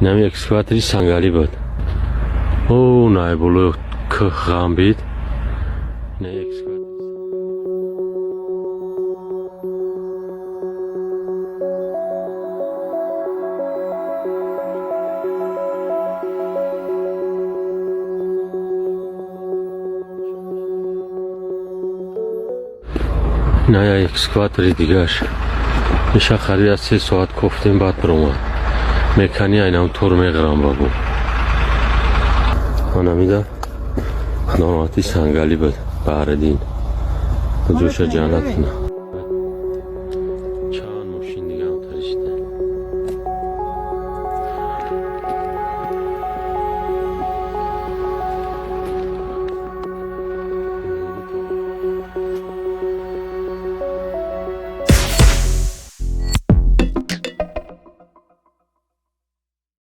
اینم اکسکواتری سنگالی بود. او نه بلو که غم بید. نه اکسکواتری. نه اکسکواتری دیگهش. میشه خرید از 3 ساعت کفتیم بعد بروم. مکانی اینم طور میگرم بابو. من میده ناماتی سنگالی بود. بردین. جوش جانت نه.